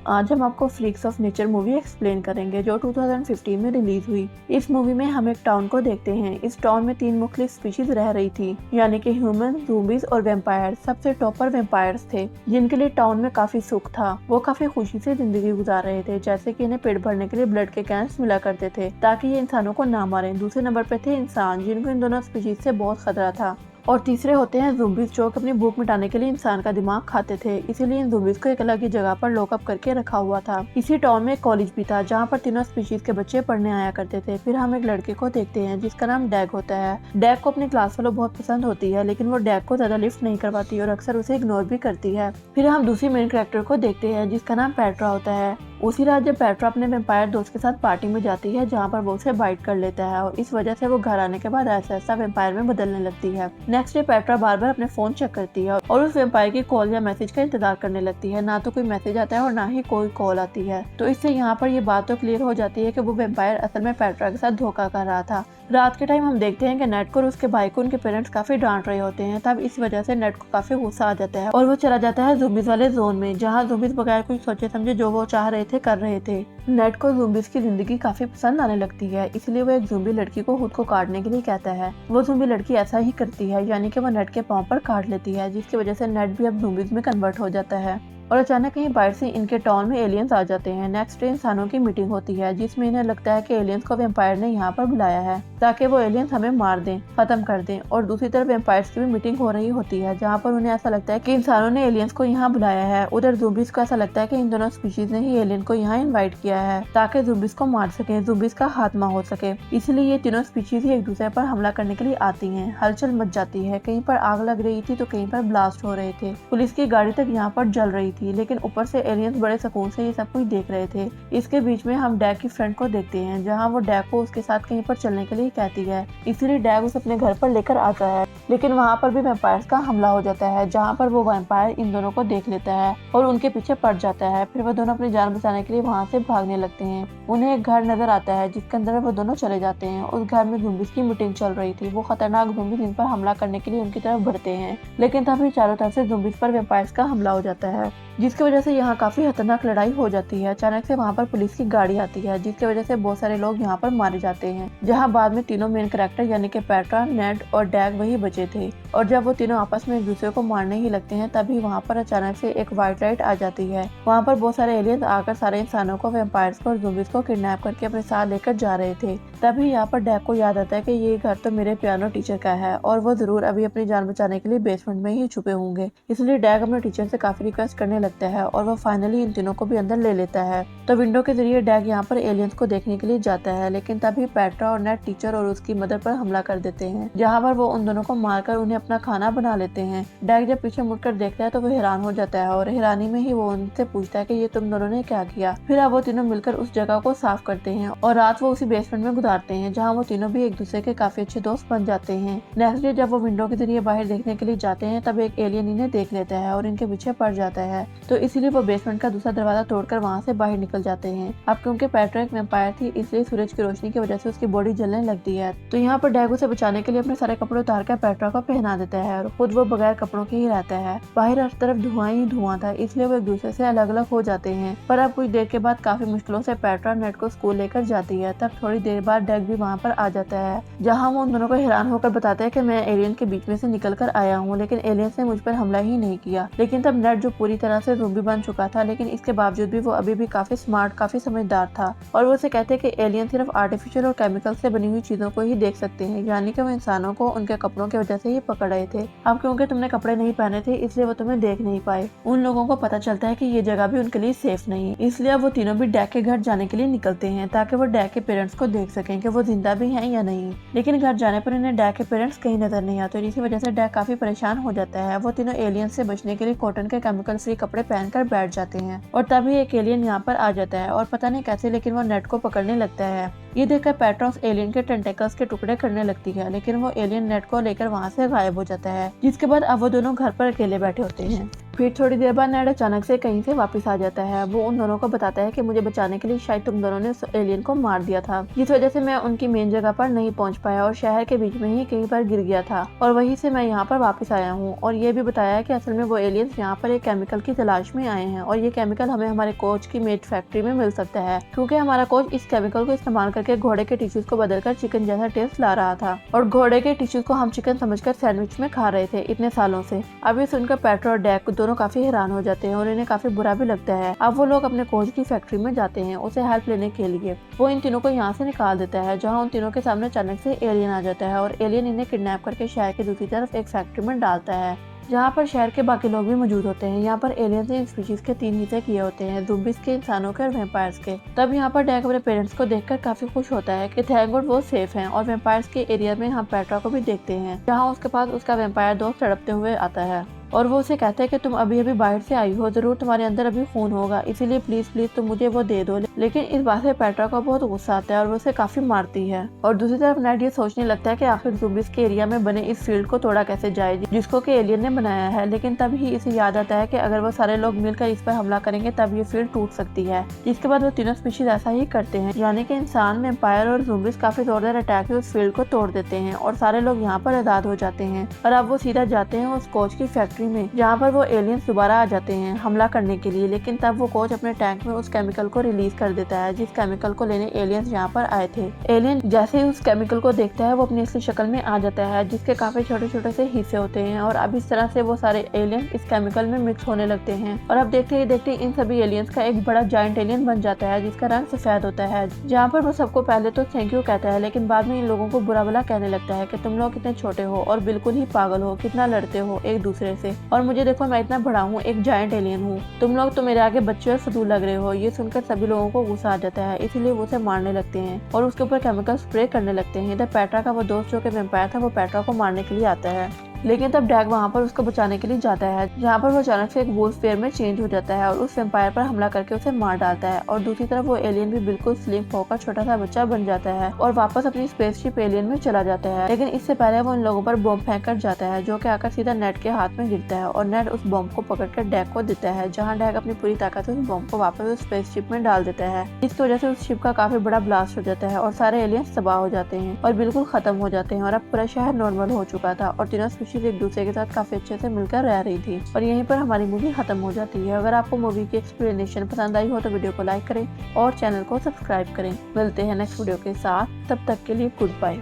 आज हम आपको freaks of nature movie explain करेंगे जो 2015 में रिलीज हुई। इस मूवी में हम एक टाउन को देखते हैं। इस टाउन में 3 मुख्तलिफ स्पीशीज रह रही थी, यानी कि ह्यूमन, ज़ॉम्बीज और वेम्पायर। सबसे टॉप पर वेम्पायर्स थे, जिनके लिए टाउन में काफी सुख था। वो काफी खुशी से जिंदगी गुजार रहे थे, जैसे कि इन्हें पेट भरने के लिए ब्लड के कैंस मिला करते थे ताकि ये इंसानों को ना मारें। दूसरे नंबर पे थे इंसान, जिनको इन दोनों स्पीशीज से बहुत खतरा था। और तीसरे होते हैं ज़ॉम्बीज, जो अपनी भूख मिटाने के लिए इंसान का दिमाग खाते थे। इसीलिए इन ज़ॉम्बीज को एक अलग ही जगह पर लॉकअप करके रखा हुआ था। इसी टाउन में एक कॉलेज भी था, जहाँ पर तीनों स्पीशीज के बच्चे पढ़ने आया करते थे। फिर हम एक लड़के को देखते हैं जिसका नाम डैग होता है। डैग को अपनी क्लास फेलो बहुत पसंद होती है, लेकिन वो डैग को ज्यादा लिफ्ट नहीं करवाती और अक्सर उसे इग्नोर भी करती है। फिर हम दूसरी मेन कैरेक्टर को देखते हैं जिसका नाम पेट्रा होता है। उसी रात जब पेट्रा अपने वेम्पायर दोस्त के साथ पार्टी में जाती है, जहाँ पर वो उसे बाइट कर लेता है और इस वजह से वो घर आने के बाद ऐसा ऐसा वेम्पायर में बदलने लगती है। नेक्स्ट डे पेट्रा बार बार अपने फोन चेक करती है और उस वेम्पायर की कॉल या मैसेज का इंतजार करने लगती है। ना तो कोई मैसेज आता है और ना ही कोई कॉल आती है। तो इससे यहाँ पर ये बात तो क्लियर हो जाती है कि वो वेम्पायर असल में पेट्रा के साथ धोखा कर रहा था। रात के टाइम हम देखते हैं कि नेट को और उसके भाई को उनके पेरेंट्स काफी डांट रहे होते हैं। तब इस वजह से नेट को काफी गुस्सा आ जाता है और वो चला जाता है ज़ॉम्बीज वाले जोन में, जहाँ ज़ॉम्बीज बगैर कुछ सोचे समझे जो वो चाह रहे थे कर रहे थे। नेट को ज़ॉम्बीज की जिंदगी काफी पसंद आने लगती है, इसलिए वो एक ज़ॉम्बी लड़की को खुद को काटने के लिए कहता है। वो ज़ॉम्बी लड़की ऐसा ही करती है, यानी कि वो नेट के पाँव पर काट लेती है, जिसकी वजह से नेट भी अब ज़ॉम्बीज में कन्वर्ट हो जाता है। और अचानक कहीं बाहर से इनके टाउन में एलियंस आ जाते हैं। नेक्स्ट डे इंसानों की मीटिंग होती है, जिसमें इन्हें लगता है कि एलियंस को वेम्पायर ने यहाँ पर बुलाया है ताकि वो एलियंस हमें मार दें, खत्म कर दें। और दूसरी तरफ वेम्पायर्स की भी मीटिंग हो रही होती है, जहाँ पर उन्हें ऐसा लगता है कि इंसानों ने एलियंस को यहाँ बुलाया है। उधर ज़ॉम्बीज को ऐसा लगता है कि इन दोनों स्पीशीज ने ही एलियन को यहाँ इन्वाइट किया है ताकि ज़ॉम्बीज को मार सके, ज़ॉम्बीज का खात्मा हो सके। इसलिए ये तीनों स्पीशीज ही एक दूसरे पर हमला करने के लिए आती है। हलचल मच जाती है, कहीं पर आग लग रही थी तो कहीं पर ब्लास्ट हो रहे थे। पुलिस की गाड़ी तक यहाँ पर जल रही थी, लेकिन ऊपर से एलियंस बड़े सुकून से ये सब कुछ देख रहे थे। इसके बीच में हम डैग की फ्रेंड को देखते हैं, जहाँ वो डैग को उसके साथ कहीं पर चलने के लिए कहती है। इसीलिए डैग उसे अपने घर पर लेकर आता है, लेकिन वहाँ पर भी वैम्पायर्स का हमला हो जाता है, जहाँ पर वो वैम्पायर इन दोनों को देख लेता है और उनके पीछे पड़ जाता है। फिर वो दोनों अपनी जान बचाने के लिए वहाँ से भागने लगते हैं। उन्हें एक घर नजर आता है जिसके अंदर वो दोनों चले जाते हैं। उस घर में ज़ॉम्बीज की मीटिंग चल रही थी। वो खतरनाक ज़ॉम्बीज इन पर हमला करने के लिए उनकी तरफ बढ़ते हैं, लेकिन तभी चारों तरफ से ज़ॉम्बीज पर वैम्पायर्स का हमला हो जाता है, जिसकी वजह से यहाँ काफी खतरनाक लड़ाई हो जाती है। अचानक से वहाँ पर पुलिस की गाड़ी आती है, जिसकी वजह से बहुत सारे लोग यहाँ पर मारे जाते हैं। जहाँ बाद में तीनों मेन कैरेक्टर यानी कि पेट्रा, नेट और डैग वही बचे थे। और जब वो तीनों आपस में एक दूसरे को मारने ही लगते हैं, तभी वहाँ पर अचानक से एक व्हाइट लाइट आ जाती है। वहाँ पर बहुत सारे एलियंस आकर सारे इंसानों को, वेम्पायर्स को और ज़ॉम्बीज को किडनैप करके अपने साथ लेकर जा रहे थे। तभी यहाँ पर डैग को याद आता है कि ये घर तो मेरे पियानो टीचर का है और वो जरूर अभी अपनी जान बचाने के लिए बेसमेंट में ही छुपे होंगे। इसलिए डैग अपने टीचर से काफी रिक्वेस्ट करने लगता है और वो फाइनली इन तीनों को भी अंदर ले लेता है। तो विंडो के जरिए डैग यहाँ पर एलियंस को देखने के लिए जाता है, लेकिन तभी पेट्रा और नेट टीचर और उसकी मदर पर हमला कर देते हैं, जहाँ पर वो उन दोनों को मारकर उन्हें अपना खाना बना लेते हैं। डैग जब पीछे मुड़कर देखता है तो वो हैरान हो जाता है और हैरानी में ही वो उनसे पूछता है कि ये तुम दोनों ने क्या किया। फिर अब वो तीनों मिलकर उस जगह को साफ करते हैं और रात वो उसी बेसमेंट में गुजारते हैं, जहाँ वो तीनों भी एक दूसरे के काफी अच्छे दोस्त बन जाते हैं। नेक्स्ट डे जब वो विंडो के जरिए बाहर देखने के लिए जाते हैं, तब एक एलियन इन्हें देख लेता है और इनके पीछे पड़ जाता है। तो इसीलिए वो बेसमेंट का दूसरा दरवाजा तोड़कर वहाँ से बाहर निकल जाते हैं। अब क्योंकि पेट्रा एक वैम्पायर थी, इसलिए सूरज की रोशनी की वजह से उसकी बॉडी जलने लगती है। तो यहाँ पर डैग उसे बचाने के लिए अपने सारे कपड़े उतार कर पेट्रा को पहना देता है और खुद वो बगैर कपड़ों के ही रहता है। बाहर हर तरफ धुआं ही धुआं था, इसलिए वो एक दूसरे से अलग अलग हो जाते हैं। पर अब कुछ देर के बाद काफी मुश्किलों से पेट्रा नेट को स्कूल लेकर जाती है। तब थोड़ी देर बाद डैग भी वहाँ पर आ जाता है, जहाँ वो उन दोनों को हैरान होकर बताता है कि मैं एलियन के बीच में से निकल कर आया हूँ, लेकिन एलियंस ने मुझ पर हमला ही नहीं किया। लेकिन तब नेट जो पूरी तरह से ज़ॉम्बी बन चुका था, लेकिन इसके बावजूद भी वो अभी भी काफी स्मार्ट, काफी समझदार था। और वो उसे कहते हैं कि एलियन सिर्फ आर्टिफिशियल और केमिकल से बनी हुई चीजों को ही देख सकते हैं, यानी कि वो इंसानों को उनके कपड़ों की वजह से ही पकड़ रहे थे। अब क्योंकि तुमने कपड़े नहीं पहने थे, इसलिए वो तुम्हें देख नहीं पाए। उन लोगों को पता चलता है कि ये जगह भी उनके लिए सेफ नहीं, इसलिए वो तीनों भी डैग के घर जाने के लिए निकलते हैं ताकि वो डैग के पेरेंट्स को देख सकें कि वो जिंदा भी हैं या नहीं। लेकिन घर जाने पर इन्हें डैग के पेरेंट्स कहीं नजर नहीं आते, इसी वजह से डैग काफी परेशान हो जाता है। वो तीनों एलियन से बचने के लिए कॉटन के केमिकल फ्री कपड़े पहनकर बैठ जाते हैं और तभी एक एलियन यहाँ पर आ जाता है और पता नहीं कैसे, लेकिन वो नेट को पकड़ने लगता है। ये देखकर पेट्रा उस एलियन के टेंटेकल्स के टुकड़े करने लगती है, लेकिन वो एलियन नेट को लेकर वहाँ से गायब हो जाता है। जिसके बाद अब वो दोनों घर पर अकेले बैठे होते हैं। फिर थोड़ी देर बाद नेड अचानक से कहीं से वापस आ जाता है। वो उन दोनों को बताता है कि मुझे बचाने के लिए शायद तुम दोनों ने उस एलियन को मार दिया था, जिस वजह से मैं उनकी मेन जगह पर नहीं पहुंच पाया और शहर के बीच में ही कहीं पर गिर गया था और वहीं से मैं यहाँ पर वापस आया हूँ। और ये भी बताया कि असल में वो एलियंस यहाँ पर एक केमिकल की तलाश में आए हैं और ये केमिकल हमें हमारे कोच की मेट फैक्ट्री में मिल सकता है, क्योंकि हमारा कोच इस केमिकल को इस्तेमाल करके घोड़े के टिश्यूज को बदलकर चिकन जैसा टेस्ट ला रहा था और घोड़े के टिश्यूज को हम चिकन समझकर सैंडविच में खा रहे थे इतने सालों से। अभी सुनकर पेट्रो और डैक दोनों काफी हैरान हो जाते हैं और इन्हें काफी बुरा भी लगता है। अब वो लोग अपने कोच की फैक्ट्री में जाते हैं उसे हेल्प लेने के लिए। वो इन तीनों को यहाँ से निकाल देता है, जहाँ उन तीनों के सामने अचानक से एलियन आ जाता है और एलियन इन्हें किडनैप करके शहर की दूसरी तरफ एक फैक्ट्री में डालता है, जहाँ पर शहर के बाकी लोग भी मौजूद होते हैं। यहाँ पर एलियंस ने स्पीशीज के 3 हिस्से किए होते हैं, ज़ॉम्बीज़ के, इंसानों के और वैम्पायर्स के। तब यहाँ पर डैक अपने पेरेंट्स को देखकर काफी खुश होता है कि थैंक गॉड वो सेफ हैं। और वैम्पायर्स के एरिया में हम पेट्रा को भी देखते हैं, जहाँ उसके पास उसका वैम्पायर दोस्त तड़पते हुए आता है और वो उसे कहता है कि तुम अभी अभी बाहर से आई हो, जरूर तुम्हारे अंदर अभी खून होगा, इसीलिए प्लीज प्लीज तुम मुझे वो दे दो। लेकिन इस बात से पेट्रा को बहुत गुस्सा आता है और वो उसे काफी मारती है। और दूसरी तरफ नेड ये सोचने लगता है कि आखिर ज़ॉम्बीज़ के एरिया में बने इस फील्ड को तोड़ा कैसे जाए जिसको कि एलियन ने बनाया है। लेकिन तब ही इसे याद आता है कि अगर वो सारे लोग मिलकर इस पर हमला करेंगे तब ये फील्ड टूट सकती है। जिसके बाद वो तीनों स्पीशीज ऐसा ही करते हैं, यानी कि इंसान, वैम्पायर और ज़ॉम्बीज़ काफी जोरदार अटैक से उस फील्ड को तोड़ देते हैं और सारे लोग यहाँ पर आजाद हो जाते हैं। और अब वो सीधा जाते हैं उस कोच की फैक्ट्री में, जहाँ पर वो एलियंस दोबारा आ जाते हैं हमला करने के लिए। लेकिन तब वो कोच अपने टैंक में उस केमिकल को रिलीज कर देता है जिस केमिकल को लेने एलियंस यहाँ पर आए थे। एलियन जैसे ही उस केमिकल को देखता है वो अपनी असली शक्ल में आ जाता है, जिसके काफी छोटे छोटे से हिस्से होते हैं। और अब इस तरह से वो सारे एलियन इस केमिकल में मिक्स होने लगते हैं और अब देखते ही देखते इन सभी एलियंस का एक बड़ा जायंट एलियन बन जाता है जिसका रंग सफेद होता है। जहाँ पर वो सबको पहले तो थैंक यू कहता है, लेकिन बाद में इन लोगों को बुरा भला कहने लगता है कि तुम लोग कितने छोटे हो और बिल्कुल ही पागल हो, कितना लड़ते हो एक दूसरे से, और मुझे देखो मैं इतना बड़ा हूँ, एक जायंट एलियन हूँ, तुम लोग तो मेरे आगे बच्चे और फजूल लग रहे हो। ये सुनकर सभी लोगों को गुस्सा आ जाता है, इसीलिए वो उसे मारने लगते हैं और उसके ऊपर केमिकल स्प्रे करने लगते हैं। इधर पेट्रा का वो दोस्त जो कि वैम्पायर था वो पेट्रा को मारने के लिए आता है, लेकिन तब डैग वहाँ पर उसको बचाने के लिए जाता है, जहाँ पर वो अचानक से एक वुल्फ फेयर में चेंज हो जाता है और उस वैम्पायर पर हमला करके उसे मार डालता है। और दूसरी तरफ वो एलियन भी बिल्कुल स्लिम होकर छोटा सा बच्चा बन जाता है और वापस अपनी स्पेसशिप एलियन में चला जाता है। लेकिन इससे पहले वो इन लोगों पर बॉम्ब फेंक कर जाता है, जो कि आकर सीधा नेड के हाथ में गिरता है और नेड उस बॉम्ब को पकड़कर डैग को देता है, जहाँ डैग अपनी पूरी ताकत से उस बॉम्ब को वापस उस स्पेसशिप में डाल देता है। इसकी वजह से उस शिप का काफी बड़ा ब्लास्ट हो जाता है और सारे एलियंस तबाह हो जाते हैं और बिल्कुल खत्म हो जाते हैं। और अब पूरा शहर नॉर्मल हो चुका था और तीनों स्पीशीज एक दूसरे के साथ काफी अच्छे से मिलकर रह रही थी। और यहीं पर हमारी मूवी खत्म हो जाती है। अगर आपको मूवी की एक्सप्लेनेशन पसंद आई हो तो वीडियो को लाइक करें और चैनल को सब्सक्राइब करें। मिलते हैं नेक्स्ट वीडियो के साथ, तब तक के लिए गुड बाय।